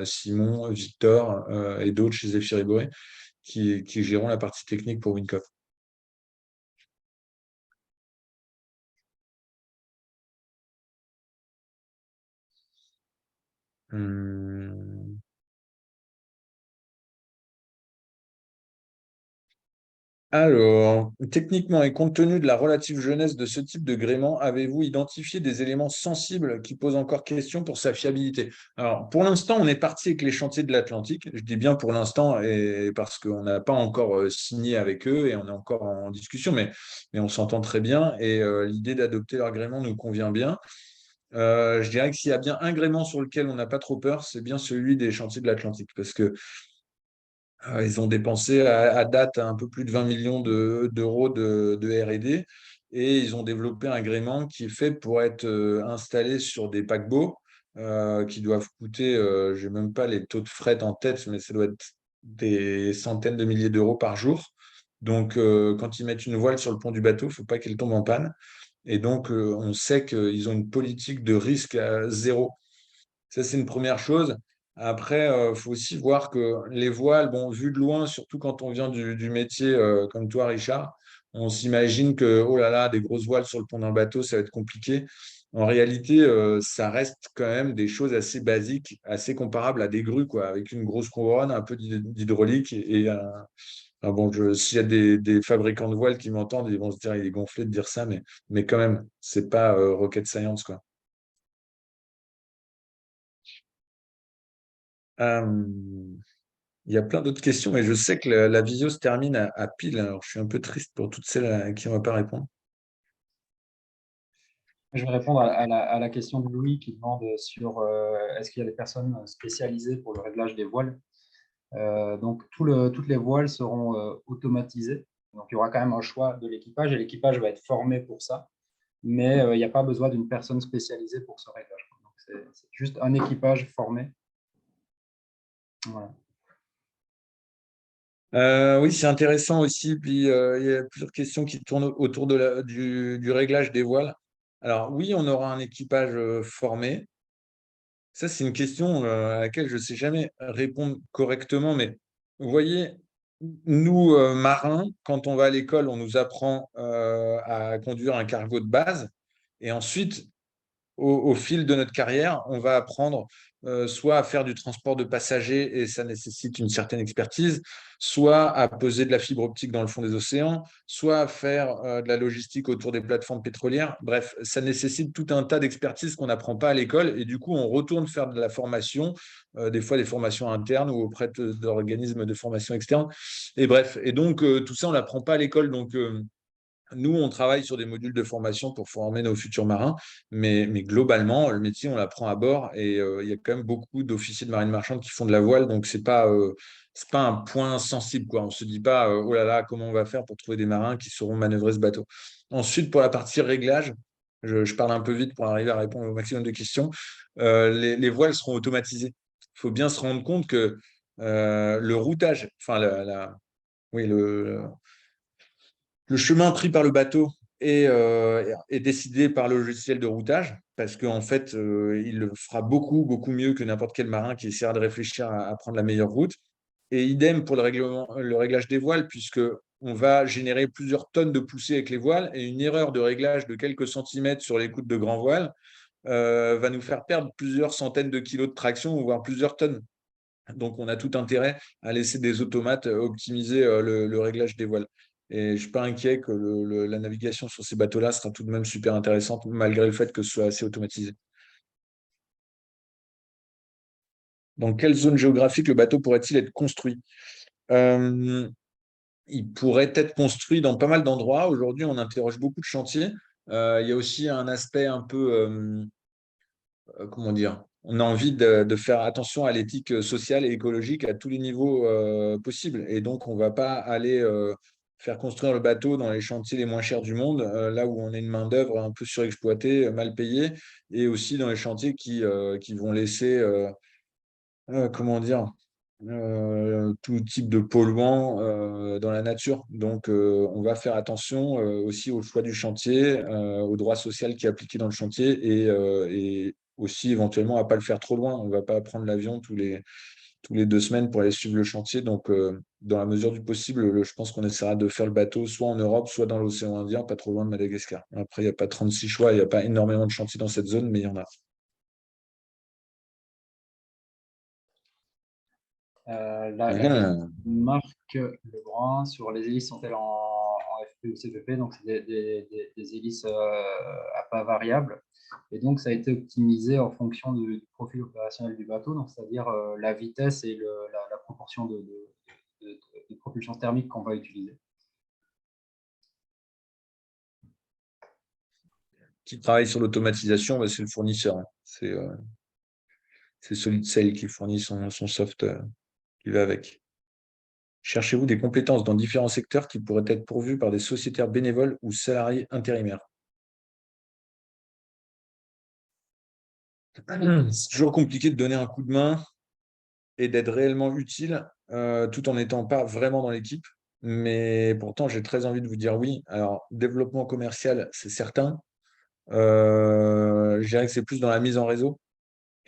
B: Simon, Victor et d'autres chez Zephyr et Boré, qui gérons la partie technique pour WinCop. Hum. Alors, techniquement et compte tenu de la relative jeunesse de ce type de gréement, avez-vous identifié des éléments sensibles qui posent encore question pour sa fiabilité? Alors, pour l'instant, on est parti avec les chantiers de l'Atlantique. Je dis bien pour l'instant, et parce qu'on n'a pas encore signé avec eux et on est encore en discussion, mais on s'entend très bien et l'idée d'adopter leur gréement nous convient bien. Je dirais que s'il y a bien un gréement sur lequel on n'a pas trop peur, c'est bien celui des chantiers de l'Atlantique, parce que ils ont dépensé à date un peu plus de 20 millions d'euros de R&D et ils ont développé un gréement qui est fait pour être installé sur des paquebots qui doivent coûter, je n'ai même pas les taux de fret en tête, mais ça doit être des centaines de milliers d'euros par jour. Donc, quand ils mettent une voile sur le pont du bateau, il ne faut pas qu'elle tombe en panne. Et donc, on sait qu'ils ont une politique de risque à zéro. Ça, c'est une première chose. Après, il faut aussi voir que les voiles, bon, vu de loin, surtout quand on vient du métier comme toi, Richard, on s'imagine que, oh là là, des grosses voiles sur le pont d'un bateau, ça va être compliqué. En réalité, ça reste quand même des choses assez basiques, assez comparables à des grues, quoi, avec une grosse couronne, un peu d'hydraulique enfin, bon, s'il y a des fabricants de voiles qui m'entendent, ils vont se dire, il est gonflé de dire ça, mais quand même, c'est pas rocket science, quoi. Euh, Il y a plein d'autres questions, mais je sais que la visio se termine à pile. Alors, je suis un peu triste pour toutes celles à qui on ne va pas répondre.
A: Je vais répondre à la question de Louis qui demande sur est-ce qu'il y a des personnes spécialisées pour le réglage des voiles. Donc, toutes les voiles seront automatisées. Donc, il y aura quand même un choix de l'équipage et l'équipage va être formé pour ça. Mais il n'y a pas besoin d'une personne spécialisée pour ce réglage. Donc, c'est juste un équipage formé. Voilà.
B: Oui, c'est intéressant aussi. Puis, il y a plusieurs questions qui tournent autour du réglage des voiles. Alors, oui, on aura un équipage formé. Ça, c'est une question à laquelle je ne sais jamais répondre correctement. Mais vous voyez, nous, marins, quand on va à l'école, on nous apprend à conduire un cargo de base. Et ensuite, au fil de notre carrière, on va apprendre soit à faire du transport de passagers et ça nécessite une certaine expertise, soit à poser de la fibre optique dans le fond des océans, soit à faire de la logistique autour des plateformes pétrolières. Bref, ça nécessite tout un tas d'expertise qu'on n'apprend pas à l'école et du coup, on retourne faire de la formation, des fois des formations internes ou auprès d'organismes de formation externes. Et bref, et donc tout ça, on ne l'apprend pas à l'école. Donc, nous, on travaille sur des modules de formation pour former nos futurs marins, mais globalement, le métier, on l'apprend à bord et il y a quand même beaucoup d'officiers de marine marchande qui font de la voile, donc c'est pas un point sensible, quoi. On ne se dit pas, oh là là, comment on va faire pour trouver des marins qui sauront manœuvrer ce bateau. Ensuite, pour la partie réglage, je parle un peu vite pour arriver à répondre au maximum de questions. Les voiles seront automatisées. Il faut bien se rendre compte que le routage, enfin, oui, le chemin pris par le bateau est décidé par le logiciel de routage, parce qu'en fait, il le fera beaucoup, beaucoup mieux que n'importe quel marin qui essaiera de réfléchir à prendre la meilleure route. Et idem pour le réglage des voiles, puisque on va générer plusieurs tonnes de poussée avec les voiles, et une erreur de réglage de quelques centimètres sur les coudes de grand voile va nous faire perdre plusieurs centaines de kilos de traction, voire plusieurs tonnes. Donc, on a tout intérêt à laisser des automates optimiser le réglage des voiles. Et je ne suis pas inquiet que la navigation sur ces bateaux-là sera tout de même super intéressante, malgré le fait que ce soit assez automatisé. Dans quelle zone géographique le bateau pourrait-il être construit? Euh, il pourrait être construit dans pas mal d'endroits. Aujourd'hui, on interroge beaucoup de chantiers. Il y a aussi un aspect un peu comment dire, on a envie de faire attention à l'éthique sociale et écologique à tous les niveaux possibles. Et donc, on ne va pas aller faire construire le bateau dans les chantiers les moins chers du monde, là où on a une main-d'œuvre un peu surexploitée, mal payée, et aussi dans les chantiers qui vont laisser, comment dire, tout type de polluants dans la nature. Donc, on va faire attention aussi au choix du chantier, au droit social qui est appliqué dans le chantier et aussi éventuellement à ne pas le faire trop loin. On ne va pas prendre l'avion tous les 2 semaines pour aller suivre le chantier. Donc, dans la mesure du possible, je pense qu'on essaiera de faire le bateau soit en Europe, soit dans l'océan Indien, pas trop loin de Madagascar. Après, il n'y a pas 36 choix, il n'y a pas énormément de chantiers dans cette zone, mais il y en a.
A: La question
B: Ah,
A: de Marc Lebrun sur les hélices sont-elles en FP ou CPP? Donc, c'est des hélices à pas variable. Et donc, ça a été optimisé en fonction du profil opérationnel du bateau, donc c'est-à-dire la vitesse et la proportion de propulsion thermique qu'on va utiliser.
B: qui travaille sur l'automatisation, bah, c'est le fournisseur, hein. C'est Solid Sail qui fournit son soft qui va avec. Cherchez-vous des compétences dans différents secteurs qui pourraient être pourvues par des sociétaires bénévoles ou salariés intérimaires? C'est toujours compliqué de donner un coup de main et d'être réellement utile tout en n'étant pas vraiment dans l'équipe. Mais pourtant, j'ai très envie de vous dire oui. Alors, développement commercial, c'est certain. Je dirais que c'est plus dans la mise en réseau.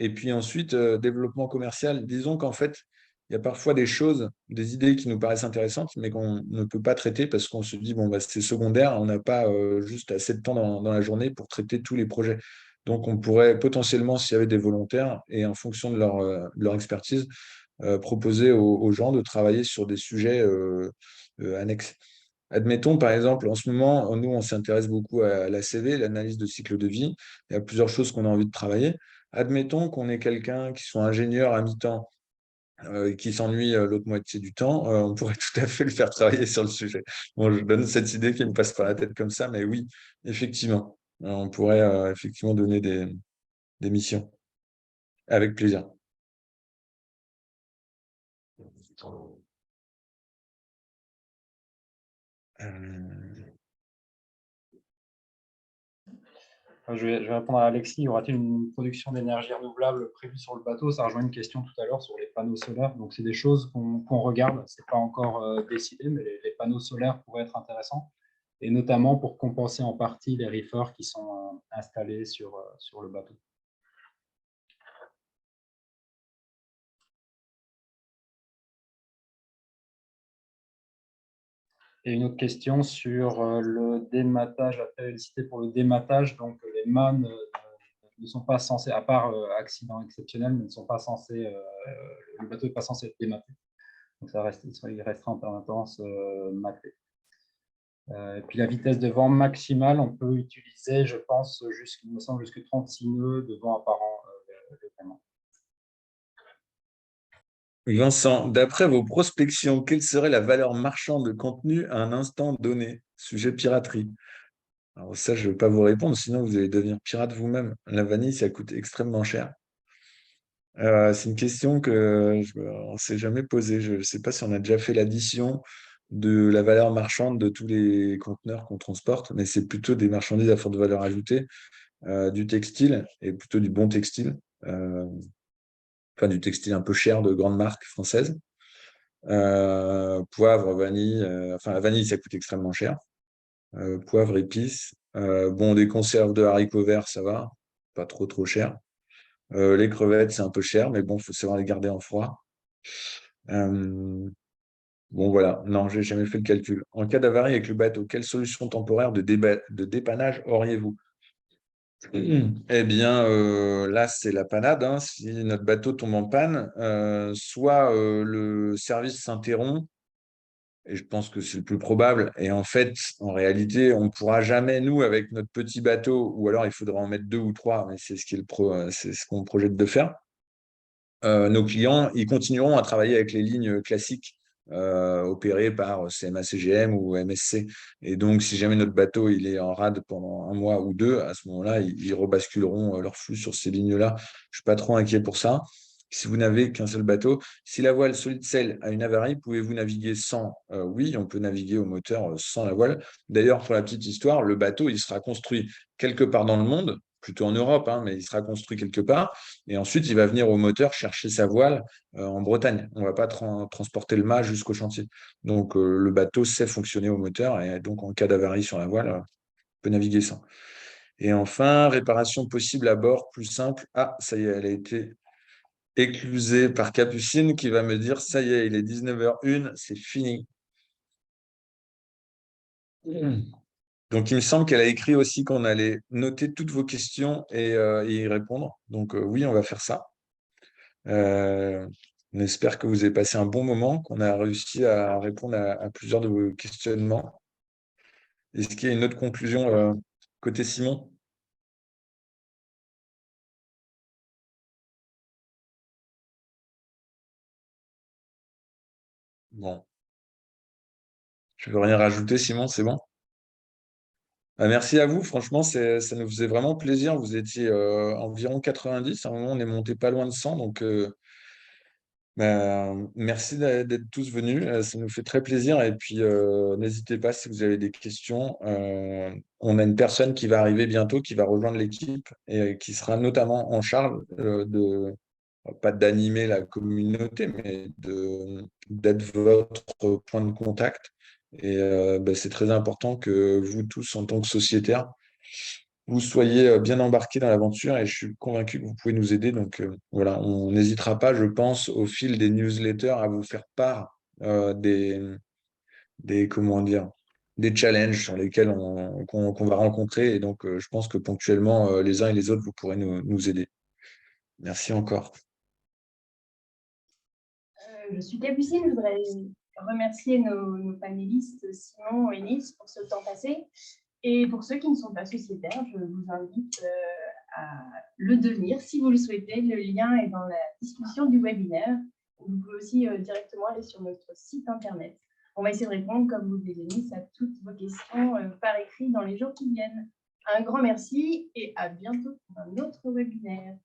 B: Et puis ensuite, développement commercial, disons qu'en fait, il y a parfois des choses, des idées qui nous paraissent intéressantes, mais qu'on ne peut pas traiter parce qu'on se dit, bon, bah, c'est secondaire, on n'a pas juste assez de temps dans la journée pour traiter tous les projets. Donc, on pourrait potentiellement, s'il y avait des volontaires, et en fonction de leur expertise, proposer aux gens de travailler sur des sujets annexes. Admettons, par exemple, en ce moment, nous, on s'intéresse beaucoup à la CV, l'analyse de cycle de vie. Il y a plusieurs choses qu'on a envie de travailler. Admettons qu'on ait quelqu'un qui soit ingénieur à mi-temps et qui s'ennuie l'autre moitié du temps, on pourrait tout à fait le faire travailler sur le sujet. Bon, je donne cette idée qui me passe par la tête comme ça, mais oui, effectivement, on pourrait effectivement donner des missions avec plaisir. Euh,
A: Je vais répondre à Alexis. Y aura-t-il une production d'énergie renouvelable prévue sur le bateau? Ça rejoint une question tout à l'heure sur les panneaux solaires. Donc, c'est des choses qu'on regarde. Ce n'est pas encore décidé, mais les panneaux solaires pourraient être intéressants. Et notamment pour compenser en partie les reefers qui sont installés sur le bateau. Et une autre question sur le dématage, la périodicité pour le dématage. Donc, les MAN ne sont pas censés, à part accident exceptionnel, ne sont pas censés, le bateau n'est pas censé être dématé. Donc, il restera en permanence maté. Et puis, la vitesse de vent maximale, on peut utiliser, je pense, il me semble, jusqu'à 36 nœuds de vent apparent légalement.
B: Vincent, d'après vos prospections, quelle serait la valeur marchande de contenu à un instant donné? Sujet piraterie. Alors ça, je ne vais pas vous répondre, sinon vous allez devenir pirate vous-même. La vanille, ça coûte extrêmement cher. C'est une question que on ne s'est jamais posée. Je ne sais pas si on a déjà fait l'addition de la valeur marchande de tous les conteneurs qu'on transporte, mais c'est plutôt des marchandises à forte valeur ajoutée, du textile, et plutôt du bon textile, euh, enfin du textile un peu cher de grandes marques françaises. Poivre, vanille, enfin la vanille, ça coûte extrêmement cher. Poivre, épices. Bon, des conserves de haricots verts, ça va, pas trop trop cher. Les crevettes, c'est un peu cher, mais bon, il faut savoir les garder en froid. Euh, bon, voilà, non, j'ai jamais fait le calcul. En cas d'avarie avec le bateau, quelle solution temporaire de dépannage auriez-vous? Eh bien, là, c'est la panade, hein. Si notre bateau tombe en panne, soit le service s'interrompt, et je pense que c'est le plus probable. Et en fait, en réalité, on ne pourra jamais, nous, avec notre petit bateau, ou alors il faudra en mettre 2 ou 3, mais c'est c'est ce qu'on projette de faire. Nos clients, ils continueront à travailler avec les lignes classiques opérées par CMA-CGM ou MSC. Et donc, si jamais notre bateau il est en rade pendant 1 mois ou 2, à ce moment-là, ils rebasculeront leur flux sur ces lignes-là. Je ne suis pas trop inquiet pour ça. Si vous n'avez qu'un seul bateau, si la voile Solid Sail a une avarie, pouvez-vous naviguer sans? Oui, on peut naviguer au moteur sans la voile. D'ailleurs, pour la petite histoire, le bateau, il sera construit quelque part dans le monde, plutôt en Europe, hein, mais il sera construit quelque part. Et ensuite, il va venir au moteur chercher sa voile en Bretagne. On ne va pas transporter le mât jusqu'au chantier. Donc, le bateau sait fonctionner au moteur et donc, en cas d'avarie sur la voile, on peut naviguer sans. Et enfin, réparation possible à bord, plus simple. Ah, ça y est, elle a été éclusée par Capucine qui va me dire, ça y est, il est 19h01, c'est fini. Donc, il me semble qu'elle a écrit aussi qu'on allait noter toutes vos questions et y répondre. Donc, oui, on va faire ça. On espère que vous avez passé un bon moment, qu'on a réussi à répondre à plusieurs de vos questionnements. Est-ce qu'il y a une autre conclusion côté Simon? Bon, je ne veux rien rajouter, Simon, c'est bon? Merci à vous, franchement, ça nous faisait vraiment plaisir. Vous étiez environ 90, à un moment on est monté pas loin de 100, donc merci d'être tous venus, ça nous fait très plaisir. Et puis n'hésitez pas si vous avez des questions. On a une personne qui va arriver bientôt, qui va rejoindre l'équipe et qui sera notamment en charge pas d'animer la communauté, mais d'être votre point de contact. Et c'est très important que vous tous, en tant que sociétaires, vous soyez bien embarqués dans l'aventure et je suis convaincu que vous pouvez nous aider. Donc voilà, on n'hésitera pas, je pense, au fil des newsletters à vous faire part comment dire, des challenges sur lesquels qu'on va rencontrer. Et donc, je pense que ponctuellement, les uns et les autres, vous pourrez nous aider. Merci encore.
C: Je suis Capucine, je voudrais remercier nos panélistes Simon et Nice pour ce temps passé. Et pour ceux qui ne sont pas sociétaires, je vous invite à le devenir si vous le souhaitez. Le lien est dans la discussion du webinaire. Vous pouvez aussi directement aller sur notre site internet. On va essayer de répondre, comme vous le disiez, Nice, à toutes vos questions par écrit dans les jours qui viennent. Un grand merci et à bientôt pour un autre webinaire.